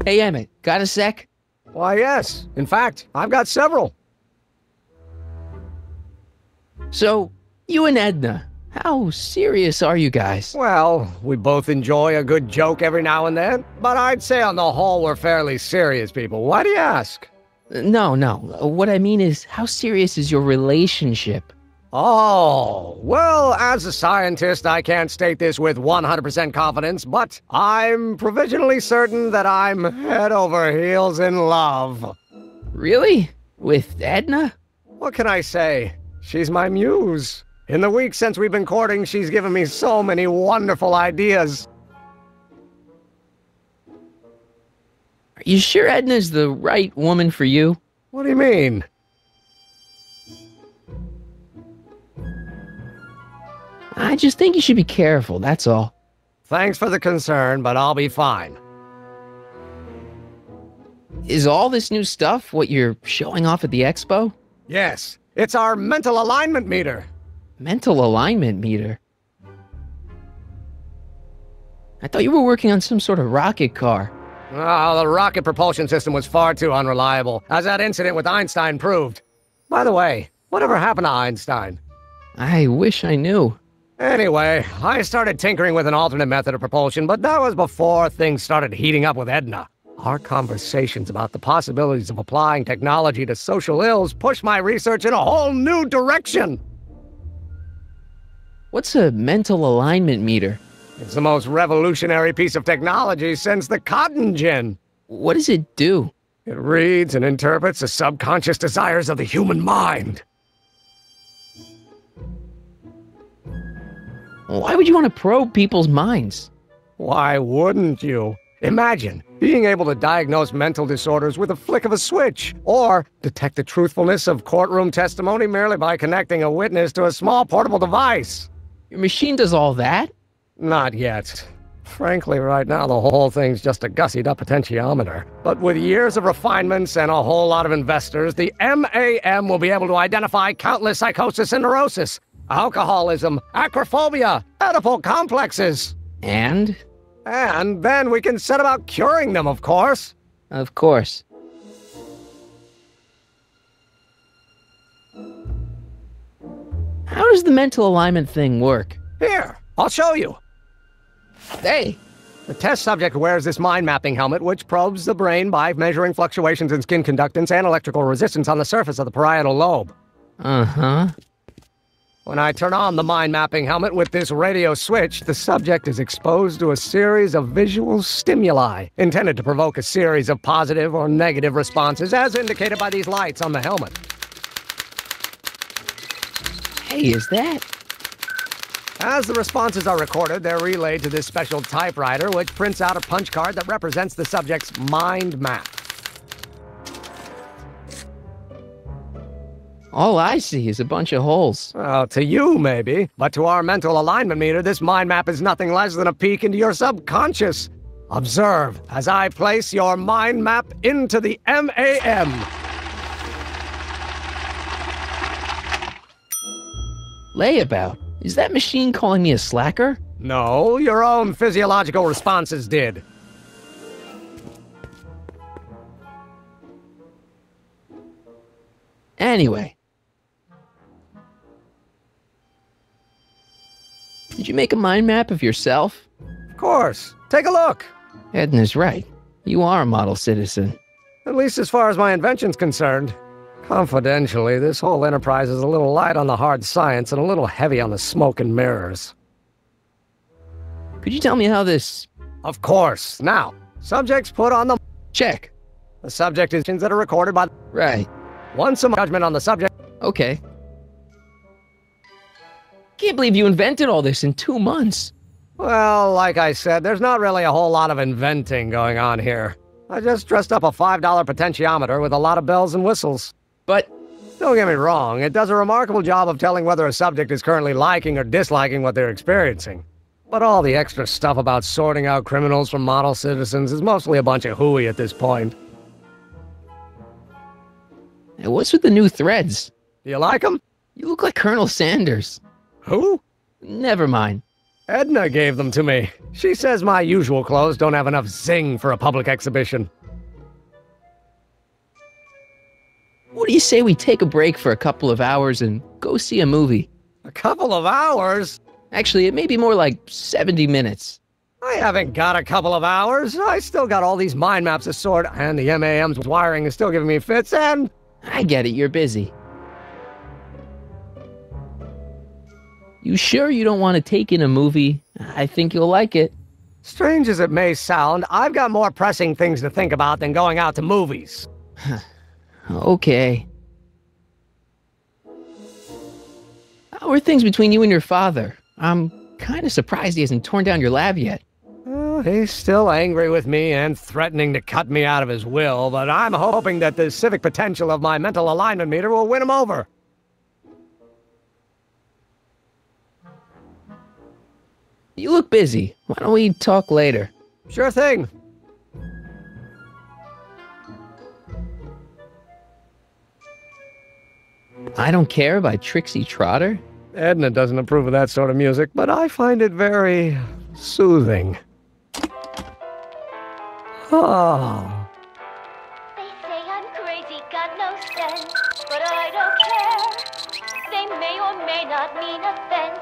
Hey, Emmett, got a sec? Why, yes. In fact, I've got several. So, you and Edna, how serious are you guys? Well, we both enjoy a good joke every now and then, but I'd say on the whole we're fairly serious people. Why do you ask? No. What I mean is, how serious is your relationship? Oh, well, as a scientist, I can't state this with 100% confidence, but I'm provisionally certain that I'm head over heels in love. Really? With Edna? What can I say? She's my muse. In the weeks since we've been courting, she's given me so many wonderful ideas. Are you sure Edna's the right woman for you? What do you mean? I just think you should be careful, that's all. Thanks for the concern, but I'll be fine. Is all this new stuff what you're showing off at the expo? Yes, it's our mental alignment meter. Mental alignment meter? I thought you were working on some sort of rocket car. Oh, the rocket propulsion system was far too unreliable, as that incident with Einstein proved. By the way, whatever happened to Einstein? I wish I knew. Anyway, I started tinkering with an alternate method of propulsion, but that was before things started heating up with Edna. Our conversations about the possibilities of applying technology to social ills pushed my research in a whole new direction. What's a mental alignment meter? It's the most revolutionary piece of technology since the cotton gin. What does it do? It reads and interprets the subconscious desires of the human mind. Why would you want to probe people's minds? Why wouldn't you? Imagine being able to diagnose mental disorders with a flick of a switch, or detect the truthfulness of courtroom testimony merely by connecting a witness to a small portable device. Your machine does all that? Not yet. Frankly, right now the whole thing's just a gussied-up potentiometer. But with years of refinements and a whole lot of investors, the MAM will be able to identify countless psychosis and neurosis, alcoholism, acrophobia, Oedipal complexes. And? And then we can set about curing them, of course. Of course. How does the mental alignment thing work? Here, I'll show you. Hey! The test subject wears this mind-mapping helmet, which probes the brain by measuring fluctuations in skin conductance and electrical resistance on the surface of the parietal lobe. Uh-huh. When I turn on the mind-mapping helmet with this radio switch, the subject is exposed to a series of visual stimuli, intended to provoke a series of positive or negative responses, as indicated by these lights on the helmet. Hey, is that? As the responses are recorded, they're relayed to this special typewriter, which prints out a punch card that represents the subject's mind map. All I see is a bunch of holes. Well, to you, maybe. But to our mental alignment meter, this mind map is nothing less than a peek into your subconscious. Observe as I place your mind map into the MAM. Layabout? Is that machine calling me a slacker? No, your own physiological responses did. Anyway. Did you make a mind map of yourself? Of course. Take a look. Edna's right. You are a model citizen. At least as far as my invention's concerned. Confidentially, this whole enterprise is a little light on the hard science and a little heavy on the smoke and mirrors. Could you tell me how this... Of course. Now, subjects put on the... Check. The subject is that are recorded by... Right. Once a judgment on the subject... Okay. Can't believe you invented all this in 2 months. Well, like I said, there's not really a whole lot of inventing going on here. I just dressed up a $5 potentiometer with a lot of bells and whistles. But... Don't get me wrong, it does a remarkable job of telling whether a subject is currently liking or disliking what they're experiencing. But all the extra stuff about sorting out criminals from model citizens is mostly a bunch of hooey at this point. Hey, what's with the new threads? Do you like them? You look like Colonel Sanders. Who? Never mind. Edna gave them to me. She says my usual clothes don't have enough zing for a public exhibition. What do you say we take a break for a couple of hours and go see a movie? A couple of hours? Actually, it may be more like 70 minutes. I haven't got a couple of hours. I still got all these mind maps to sort, and the MAM's wiring is still giving me fits, and... I get it, you're busy. You sure you don't want to take in a movie? I think you'll like it. Strange as it may sound, I've got more pressing things to think about than going out to movies. Okay. How are things between you and your father? I'm kind of surprised he hasn't torn down your lab yet. Well, he's still angry with me and threatening to cut me out of his will, but I'm hoping that the civic potential of my mental alignment meter will win him over. You look busy. Why don't we talk later? Sure thing. I Don't Care by Trixie Trotter? Edna doesn't approve of that sort of music, but I find it very soothing. Oh. They say I'm crazy, got no sense, but I don't care. They may or may not mean offense,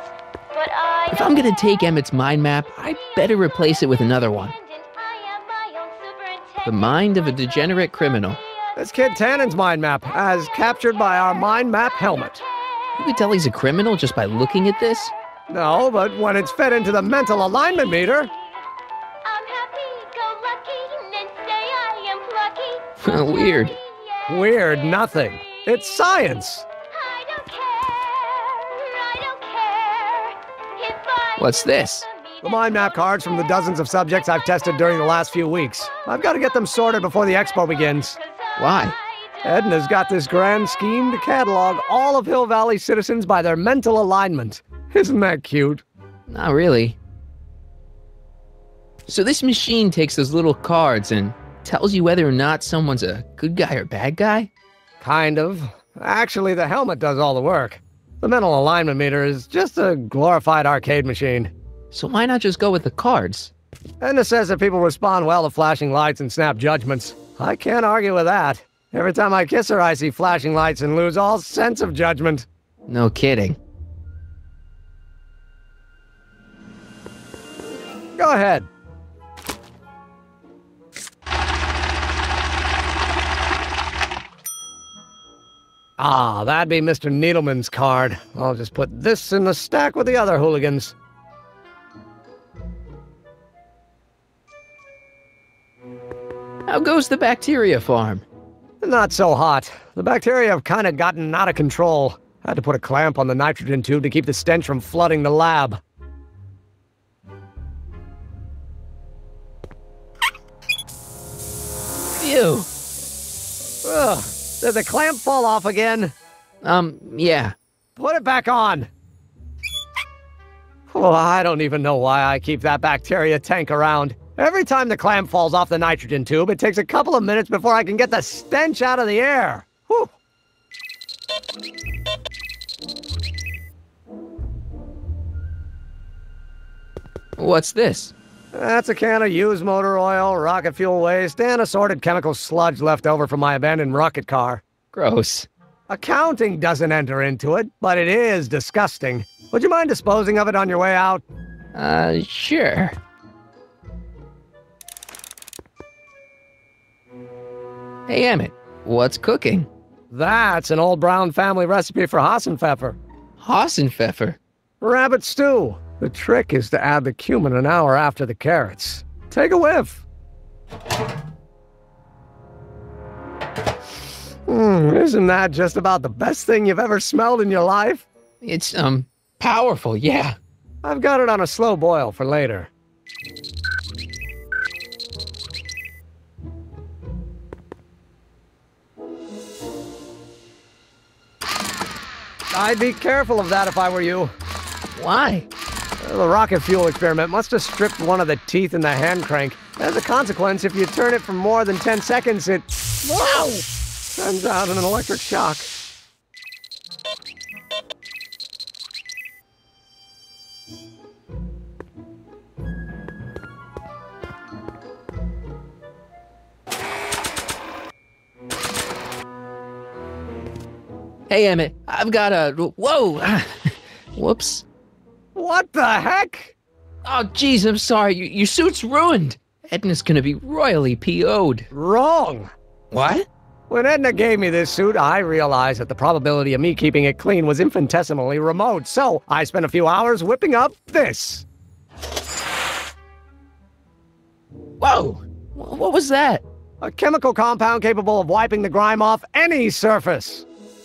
but I If I'm gonna take Emmett's mind map, I better replace it with another one. The mind of a degenerate criminal. That's Kid Tannen's mind map, as captured by our mind map helmet. You could tell he's a criminal just by looking at this? No, but when it's fed into the mental alignment meter... I'm happy-go-lucky, and say I am plucky. Weird. Weird nothing. It's science. I don't care. If I What's this? The mind map cards from the dozens of subjects I've tested during the last few weeks. I've got to get them sorted before the expo begins. Why? Edna's got this grand scheme to catalog all of Hill Valley citizens by their mental alignment. Isn't that cute? Not really. So this machine takes those little cards and tells you whether or not someone's a good guy or bad guy? Kind of. Actually, the helmet does all the work. The mental alignment meter is just a glorified arcade machine. So why not just go with the cards? Edna says that people respond well to flashing lights and snap judgments. I can't argue with that. Every time I kiss her, I see flashing lights and lose all sense of judgment. No kidding. Go ahead. Ah, that'd be Mr. Needleman's card. I'll just put this in the stack with the other hooligans. How goes the bacteria farm? Not so hot. The bacteria have kind of gotten out of control. I had to put a clamp on the nitrogen tube to keep the stench from flooding the lab. Ew. Ugh. Did the clamp fall off again? Yeah. Put it back on. Oh, I don't even know why I keep that bacteria tank around. Every time the clamp falls off the nitrogen tube, it takes a couple of minutes before I can get the stench out of the air. Whew. What's this? That's a can of used motor oil, rocket fuel waste, and assorted chemical sludge left over from my abandoned rocket car. Gross. Accounting doesn't enter into it, but it is disgusting. Would you mind disposing of it on your way out? Sure. Hey, Emmett, what's cooking? That's an old Brown family recipe for Hassenpfeffer. Hassenpfeffer. Rabbit stew. The trick is to add the cumin an hour after the carrots. Take a whiff. Isn't that just about the best thing you've ever smelled in your life? It's, powerful, yeah. I've got it on a slow boil for later. I'd be careful of that if I were you. Why? The rocket fuel experiment must have stripped one of the teeth in the hand crank. As a consequence, if you turn it for more than 10 seconds, it... Whoa! Sends out an electric shock. Hey, Emmett, I've got a... Whoa! Whoops. What the heck? Oh, jeez, I'm sorry. Your suit's ruined. Edna's gonna be royally PO'd. Wrong. What? When Edna gave me this suit, I realized that the probability of me keeping it clean was infinitesimally remote, so I spent a few hours whipping up this. Whoa! What was that? A chemical compound capable of wiping the grime off any surface.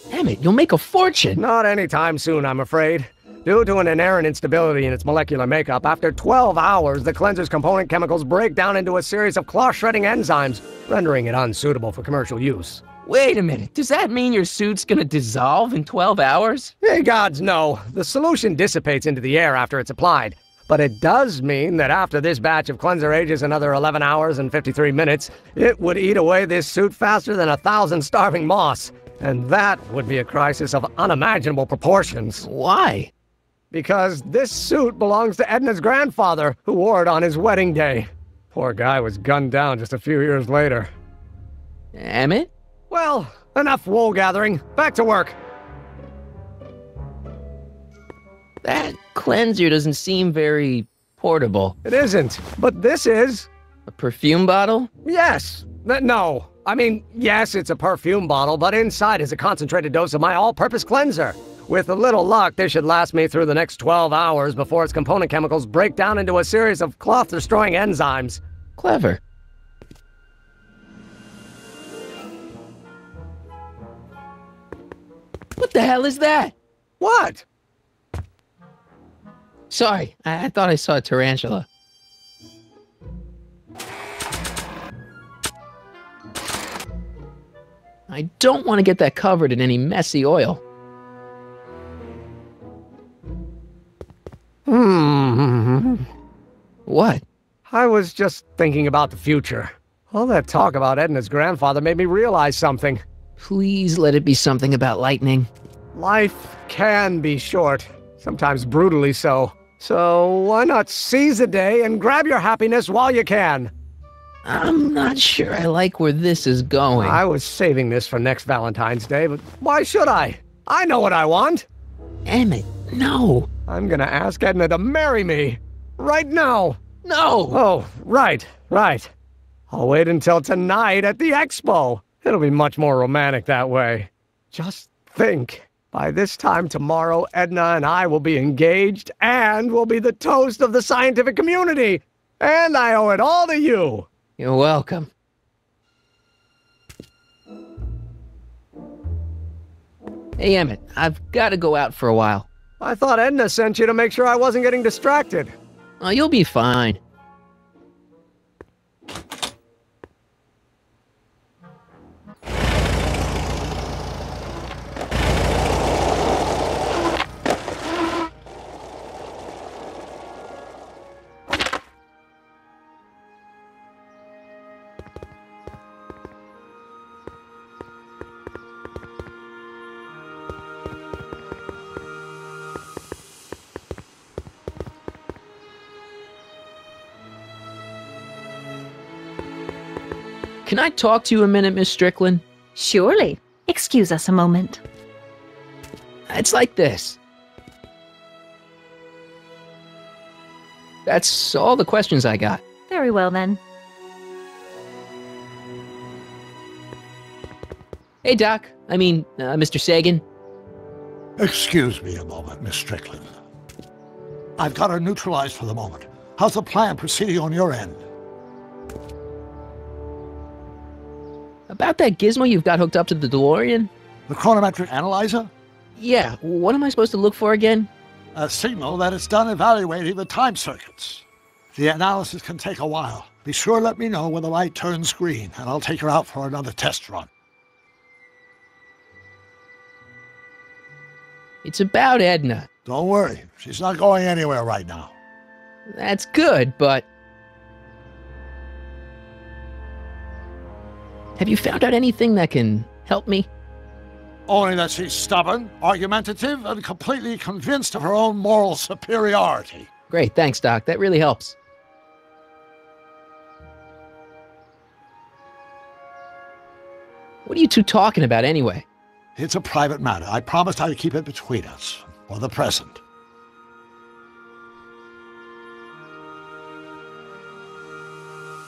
Emmett, you'll make a fortune. Not anytime soon, I'm afraid. Due to an inherent instability in its molecular makeup, after 12 hours, the cleanser's component chemicals break down into a series of cloth-shredding enzymes, rendering it unsuitable for commercial use. Wait a minute. Does that mean your suit's gonna dissolve in 12 hours? Hey, gods, no. The solution dissipates into the air after it's applied. But it does mean that after this batch of cleanser ages another 11 hours and 53 minutes, it would eat away this suit faster than 1,000 starving moths. And that would be a crisis of unimaginable proportions. Why? Because this suit belongs to Edna's grandfather, who wore it on his wedding day. Poor guy was gunned down just a few years later. Emmett? Well, enough wool gathering. Back to work. That cleanser doesn't seem very portable. It isn't, but this is. A perfume bottle? Yes. No. I mean, yes, it's a perfume bottle, but inside is a concentrated dose of my all-purpose cleanser. With a little luck, this should last me through the next 12 hours before its component chemicals break down into a series of cloth-destroying enzymes. Clever. What the hell is that? What? Sorry, I thought I saw a tarantula. I don't want to get that covered in any messy oil. What? I was just thinking about the future. All that talk about Edna's grandfather made me realize something. Please let it be something about lightning. Life can be short, sometimes brutally so. So why not seize the day and grab your happiness while you can? I'm not sure I like where this is going. I was saving this for next Valentine's Day, but why should I? I know what I want. Emmett, no. I'm gonna ask Edna to marry me. Right now. No! Oh, right. I'll wait until tonight at the expo. It'll be much more romantic that way. Just think. By this time tomorrow, Edna and I will be engaged and will be the toast of the scientific community. And I owe it all to you. You're welcome. Hey, Emmett, I've got to go out for a while. I thought Edna sent you to make sure I wasn't getting distracted. Oh, you'll be fine. Can I talk to you a minute, Miss Strickland? Surely. Excuse us a moment. It's like this. That's all the questions I got. Very well, then. Hey, Doc. Mr. Sagan. Excuse me a moment, Miss Strickland. I've got her neutralized for the moment. How's the plan proceeding on your end? About that gizmo you've got hooked up to the DeLorean? The chronometric analyzer? Yeah, what am I supposed to look for again? A signal that it's done evaluating the time circuits. The analysis can take a while. Be sure to let me know when the light turns green, and I'll take her out for another test run. It's about Edna. Don't worry, she's not going anywhere right now. That's good, but... Have you found out anything that can help me? Only that she's stubborn, argumentative, and completely convinced of her own moral superiority. Great, thanks, Doc. That really helps. What are you two talking about anyway? It's a private matter. I promised I'd keep it between us, for the present.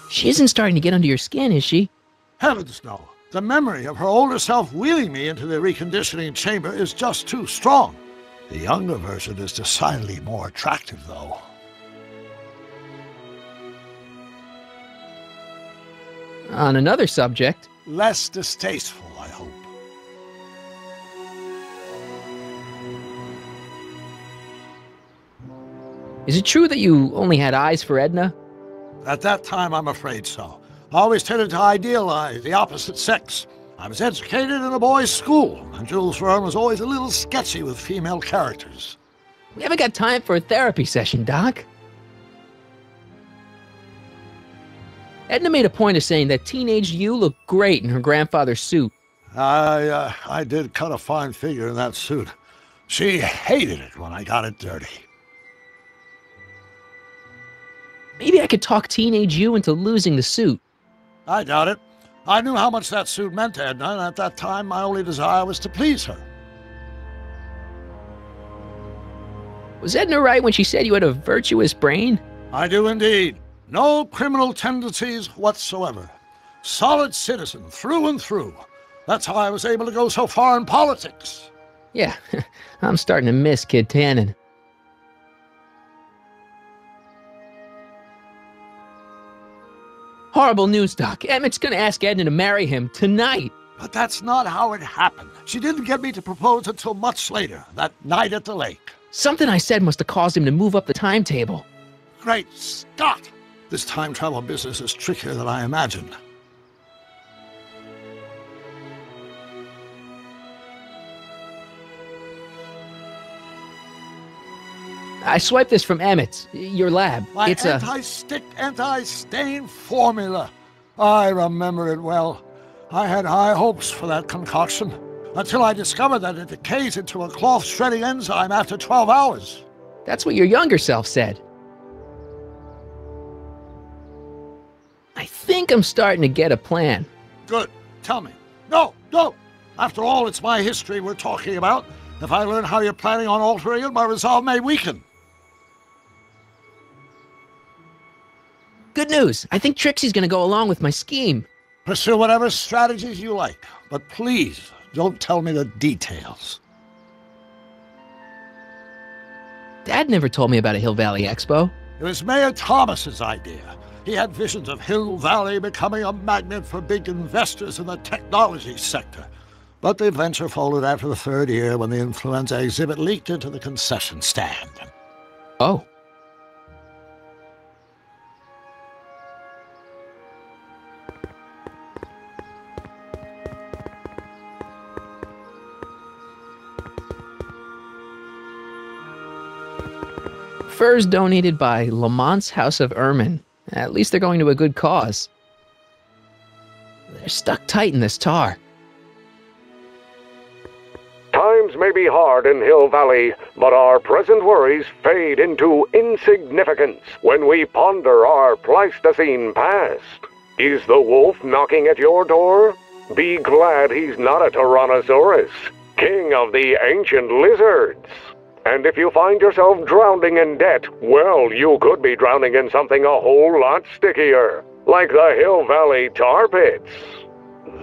She isn't starting to get under your skin, is she? Heavens, no. The memory of her older self wheeling me into the reconditioning chamber is just too strong. The younger version is decidedly more attractive, though. On another subject. Less distasteful, I hope. Is it true that you only had eyes for Edna? At that time, I'm afraid so. I always tended to idealize the opposite sex. I was educated in a boys' school, and Jules Verne was always a little sketchy with female characters. We haven't got time for a therapy session, Doc. Edna made a point of saying that teenage you looked great in her grandfather's suit. I did cut a fine figure in that suit. She hated it when I got it dirty. Maybe I could talk teenage you into losing the suit. I doubt it. I knew how much that suit meant to Edna, and at that time my only desire was to please her. Was Edna right when she said you had a virtuous brain? I do indeed. No criminal tendencies whatsoever. Solid citizen through and through. That's how I was able to go so far in politics. Yeah, I'm starting to miss Kid Tannen. Horrible news, Doc. Emmett's gonna ask Edna to marry him tonight. But that's not how it happened. She didn't get me to propose until much later, that night at the lake. Something I said must have caused him to move up the timetable. Great Scott! This time travel business is trickier than I imagined. I swiped this from Emmett's, your lab. My It's anti-stick, anti-stain formula. I remember it well. I had high hopes for that concoction, until I discovered that it decays into a cloth-shredding enzyme after 12 hours. That's what your younger self said. I think I'm starting to get a plan. Good. Tell me. No, no! After all, it's my history we're talking about. If I learn how you're planning on altering it, my resolve may weaken. Good news. I think Trixie's gonna go along with my scheme. Pursue whatever strategies you like, but please don't tell me the details. Dad never told me about a Hill Valley Expo. It was Mayor Thomas's idea. He had visions of Hill Valley becoming a magnet for big investors in the technology sector. But the venture folded after the third year when the influenza exhibit leaked into the concession stand. Oh. Furs donated by Lamont's House of Hrmmm. At least they're going to a good cause. They're stuck tight in this tar. Times may be hard in Hill Valley, but our present worries fade into insignificance when we ponder our Pleistocene past. Is the wolf knocking at your door? Be glad he's not a Tyrannosaurus, king of the ancient lizards. And if you find yourself drowning in debt, well, you could be drowning in something a whole lot stickier, like the Hill Valley tar pits.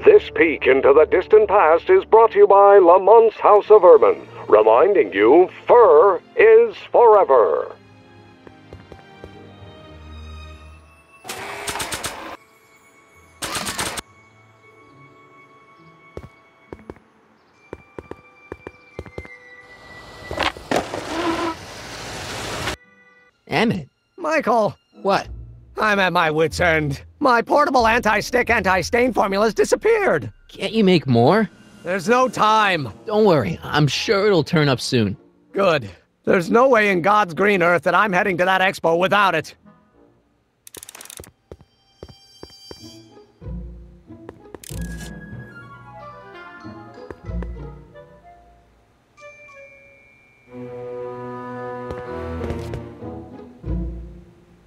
This peek into the distant past is brought to you by Lamont's House of Hrmmm, reminding you fur is forever. Emmett. Michael, What? I'm at my wit's end. My portable anti-stick, anti-stain formula's disappeared. Can't you make more? There's no time. Don't worry. I'm sure it'll turn up soon. Good. There's no way in God's green earth that I'm heading to that expo without it.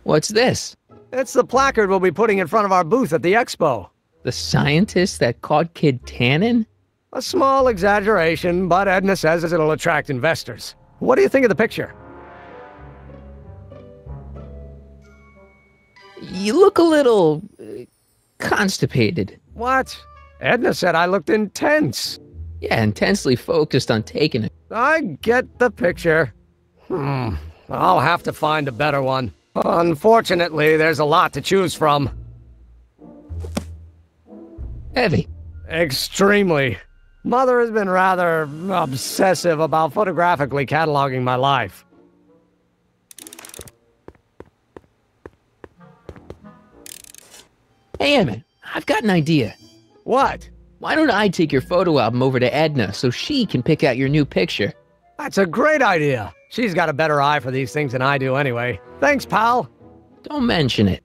What's this? It's the placard we'll be putting in front of our booth at the expo. The scientist that caught Kid Tannen? A small exaggeration, but Edna says it'll attract investors. What do you think of the picture? You look a little constipated. What? Edna said I looked intense. Yeah, intensely focused on taking it. I get the picture. I'll have to find a better one. Unfortunately, there's a lot to choose from. Heavy. Extremely. Mother has been rather obsessive about photographically cataloging my life. Hey, Emmett, I've got an idea. What? Why don't I take your photo album over to Edna so she can pick out your new picture? That's a great idea. She's got a better eye for these things than I do anyway. Thanks, pal. Don't mention it.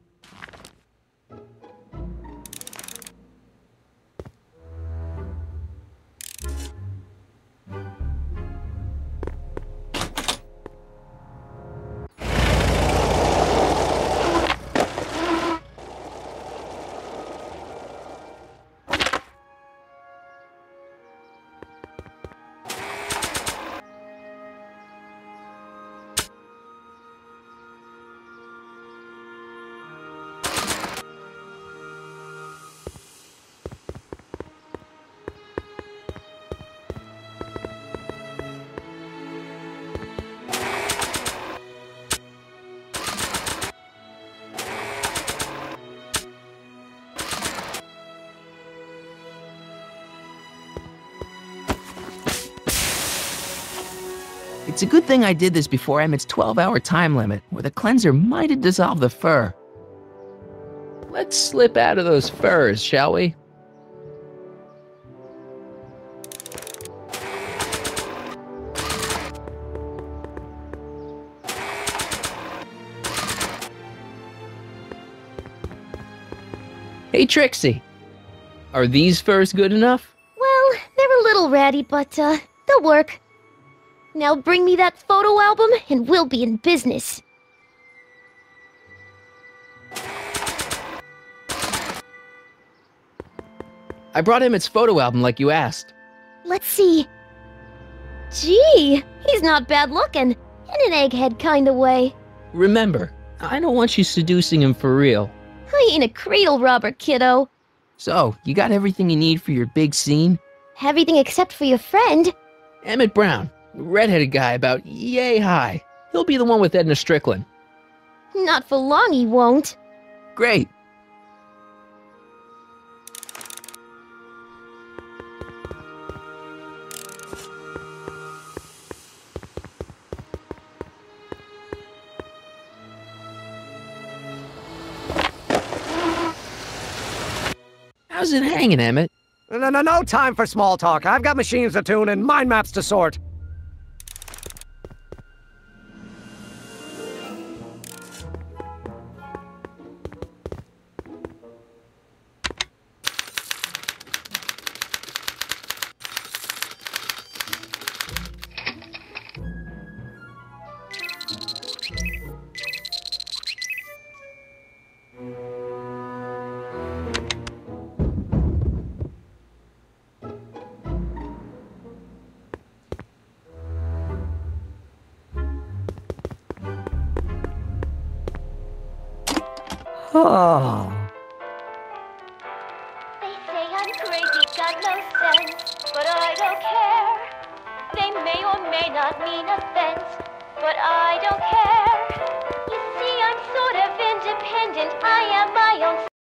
It's a good thing I did this before Emmett's 12-hour time limit, where the cleanser might have dissolved the fur. Let's slip out of those furs, shall we? Hey, Trixie. Are these furs good enough? Well, they're a little ratty, but, they'll work. Now bring me that photo album, and we'll be in business. I brought Emmett's photo album like you asked. Let's see. Gee, he's not bad looking. In an egghead kind of way. Remember, I don't want you seducing him for real. I ain't a cradle robber, kiddo. So, you got everything you need for your big scene? Everything except for your friend. Emmett Brown, redheaded guy about yay high. He'll be the one with Edna Strickland. Not for long, he won't. Great. How's it hanging, Emmett? No time for small talk. I've got machines to tune and mind maps to sort. Oh. They say I'm crazy, got no sense, but I don't care. They may or may not mean offense, but I don't care.